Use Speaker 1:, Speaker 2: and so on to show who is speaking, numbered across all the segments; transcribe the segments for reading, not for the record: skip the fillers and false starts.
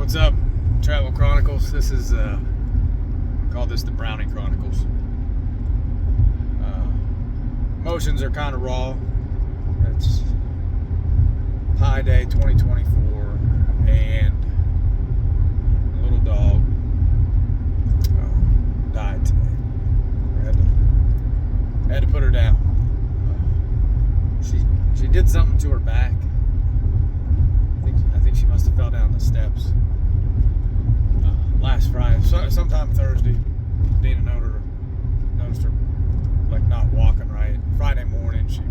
Speaker 1: What's up, Travel Chronicles? This is call this the Brownie Chronicles. Emotions are kind of raw. It's Pi Day 2024, and a little dog died today. I had to put her down. She did something to her back. I think she must have fell down the steps last Friday. Sometime Thursday, Dina noticed her like not walking right. Friday morning, she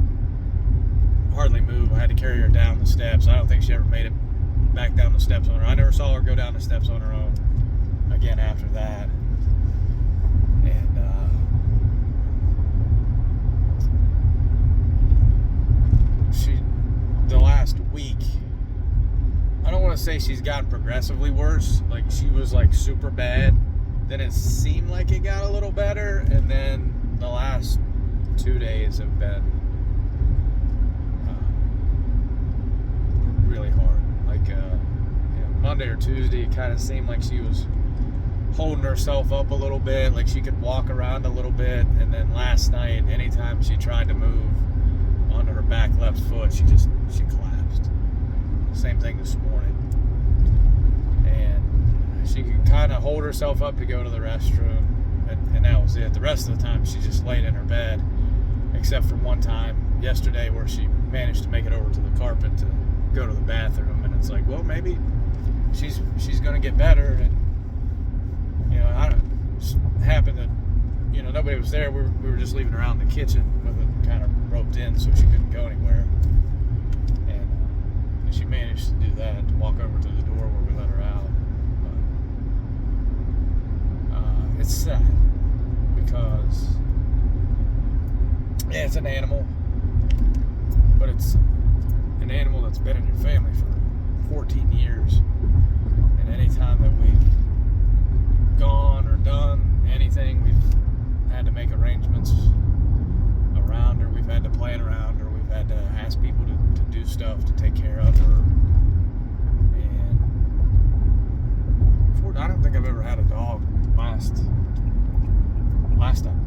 Speaker 1: hardly moved. I had to carry her down the steps. I don't think she ever made it back down the steps on her. I never saw her go down the steps on her own again after that. And the last week, I don't want to say she's gotten progressively worse. Like, she was like super bad. Then it seemed like it got a little better, and then the last 2 days have been really hard. Like Monday or Tuesday, it kind of seemed like she was holding herself up a little bit, like she could walk around a little bit. And then last night, anytime she tried to move onto her back left foot, she collapsed. Same thing this morning. And she could kind of hold herself up to go to the restroom, and that was it. The rest of the time, she just laid in her bed, except for one time yesterday where she managed to make it over to the carpet to go to the bathroom. And it's like, well, maybe she's going to get better. And I happened to, nobody was there. We were just leaving her out in the kitchen with it kind of roped in so she couldn't go anywhere. And she managed to do that, to walk over to the door where we let her out. But it's sad because, yeah, it's an animal, but it's an animal that's been in your family for 14 years. And anytime that we've gone or done anything, we've had to make arrangements around her. We've had to plan around her. We've had to ask people to do stuff to take care of her. And I don't think I've ever had a dog last time.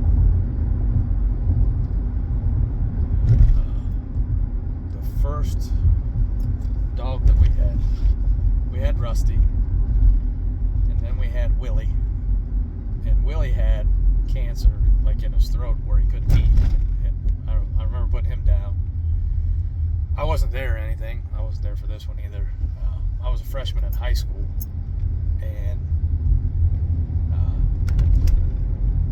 Speaker 1: The first dog that we had Rusty, and then we had Willie. And Willie had cancer, like in his throat where he couldn't eat. And I remember putting him down. I wasn't there or anything. I wasn't there for this one either. I was a freshman in high school, and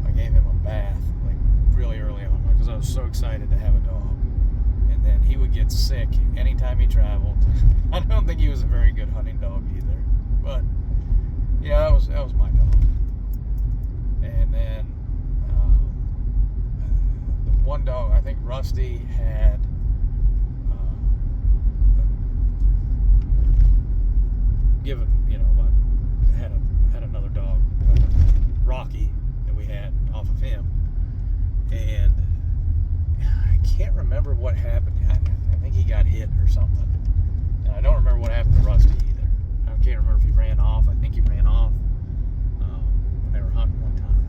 Speaker 1: I gave him a bath like really early on because I was so excited to have a dog. And then he would get sick anytime he traveled. I don't think he was a very good hunting dog either, but that was my dog. And then the one dog, I think Rusty had had another dog, Rocky, that we had off of him. And I can't remember what happened. I think he got hit or something. And I don't remember what happened to Rusty either. I can't remember if he ran off. I think he ran off when they were hunting one time.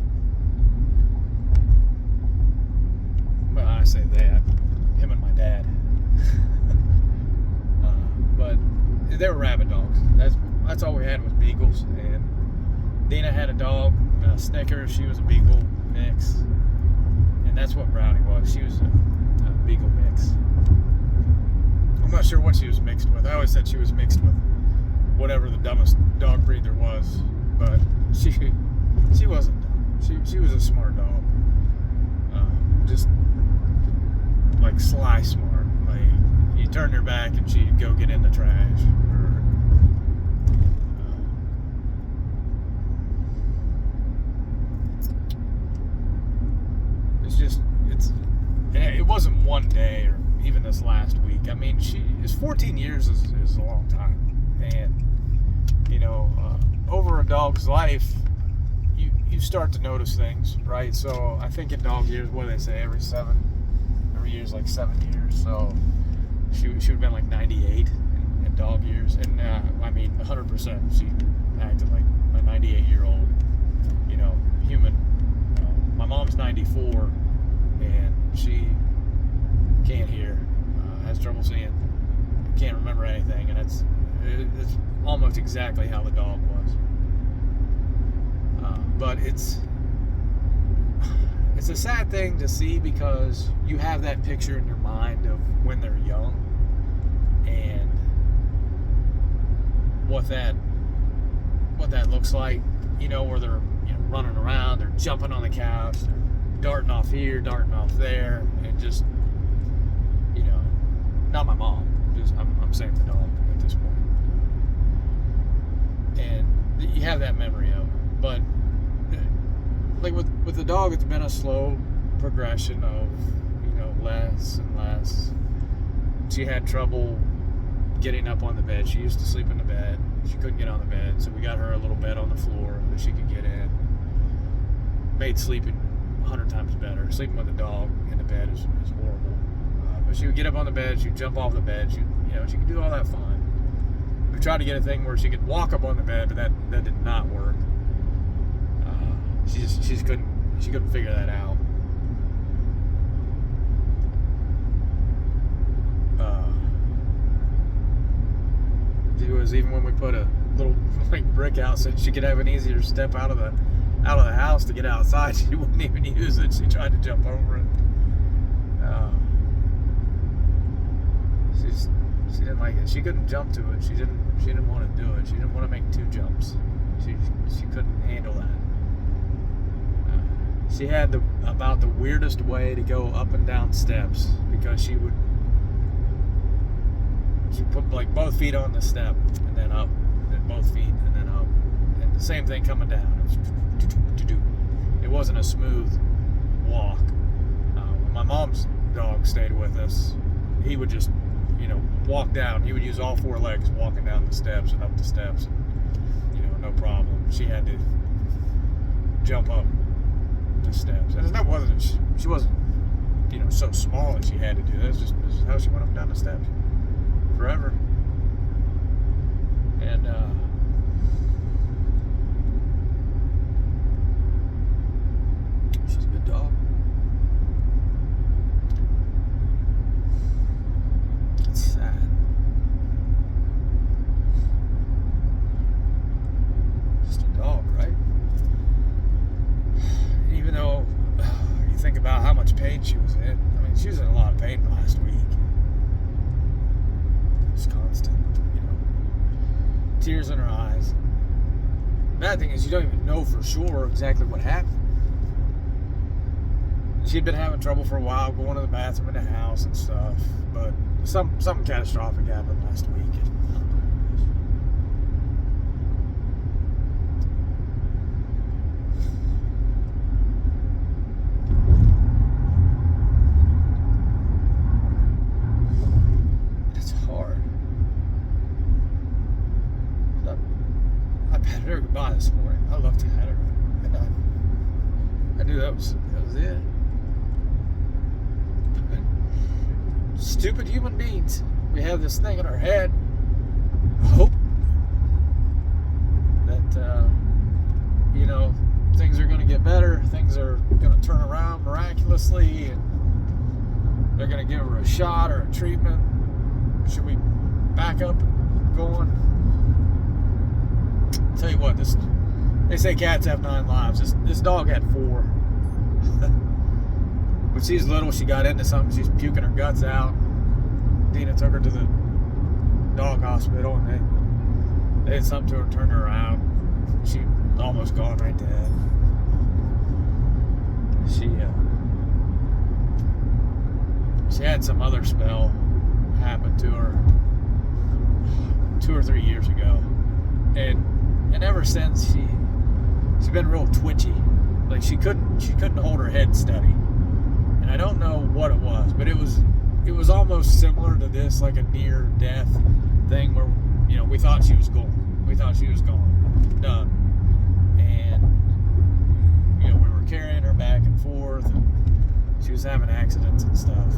Speaker 1: Well, I say that, him and my dad. But they were rabbit dogs. That's all we had was beagles. And Dina had a dog, Snickers. She was a beagle mix. And that's what Brownie was. She was a beagle mix. I'm not sure what she was mixed with. I always said she was mixed with whatever the dumbest dog breed there was. But she wasn't dumb. She was a smart dog. Just like sly smart. Like, you turned her back and she'd go get in the trash. It wasn't one day or even this last week. I mean, 14 years is a long time. And, over a dog's life, you start to notice things, right? So I think in dog years, what do they say, every year's like 7 years. So she would have been like 98, and dog years, and I mean 100%. She acted like a 98-year-old, human. My mom's 94, and she can't hear, has trouble seeing, can't remember anything, and it's almost exactly how the dog was. But it's a sad thing to see, because you have that picture in your mind of when they're young and what that looks like, where they're running around, they're jumping on the couch, they're darting off here, darting off there, and just not my mom, just I'm saying the dog at this point. And you have that memory of it. But like with the dog, it's been a slow progression of less and less. She had trouble getting up on the bed. She used to sleep in the bed. She couldn't get on the bed, so we got her a little bed on the floor that she could get in. Made sleeping 100 times better. Sleeping with a dog in the bed is horrible. But she would get up on the bed, she'd jump off the bed, she could do all that fine. We tried to get a thing where she could walk up on the bed, but that did not work. She couldn't figure that out. It was even when we put a little brick out so she could have an easier step out of the house to get outside. She wouldn't even use it. She tried to jump over it. She didn't like it. She couldn't jump to it. She didn't want to do it. She didn't want to make 2 jumps. She couldn't handle that. She had about the weirdest way to go up and down steps, because she put like both feet on the step and then up, and then both feet and then up, and the same thing coming down. It wasn't a smooth walk. When my mom's dog stayed with us, he would just walk down. He would use all 4 legs walking down the steps and up the steps, no problem. She had to jump up the steps, and that wasn't, she wasn't so small that she had to do this. This is how she went up and down the steps forever. And she's a good dog. It's sad. Just a dog, right? Even though you think about how much pain she was in. I mean, she was in a lot of pain last week. It's constant, tears in her eyes. The bad thing is, you don't even know for sure exactly what happened. She'd been having trouble for a while going to the bathroom in the house and stuff, but something catastrophic happened last week. Her goodbye this morning. I looked at her, and I knew that was it. Stupid human beings. We have this thing in our head. Hope that things are going to get better. Things are going to turn around miraculously, and they're going to give her a shot or a treatment. Should we back up and go on? Tell you what, they say cats have 9 lives. This dog had 4. When she's little, she got into something. She's puking her guts out. Dina took her to the dog hospital, and they did something to her, turned her around. She almost gone right dead. She had some other spell happen to her 2 or 3 years ago, and ever since she's been real twitchy. Like she couldn't hold her head steady, and I don't know what it was, but it was almost similar to this, like a near death thing where we thought she was gone. Done. And we were carrying her back and forth, and she was having accidents and stuff.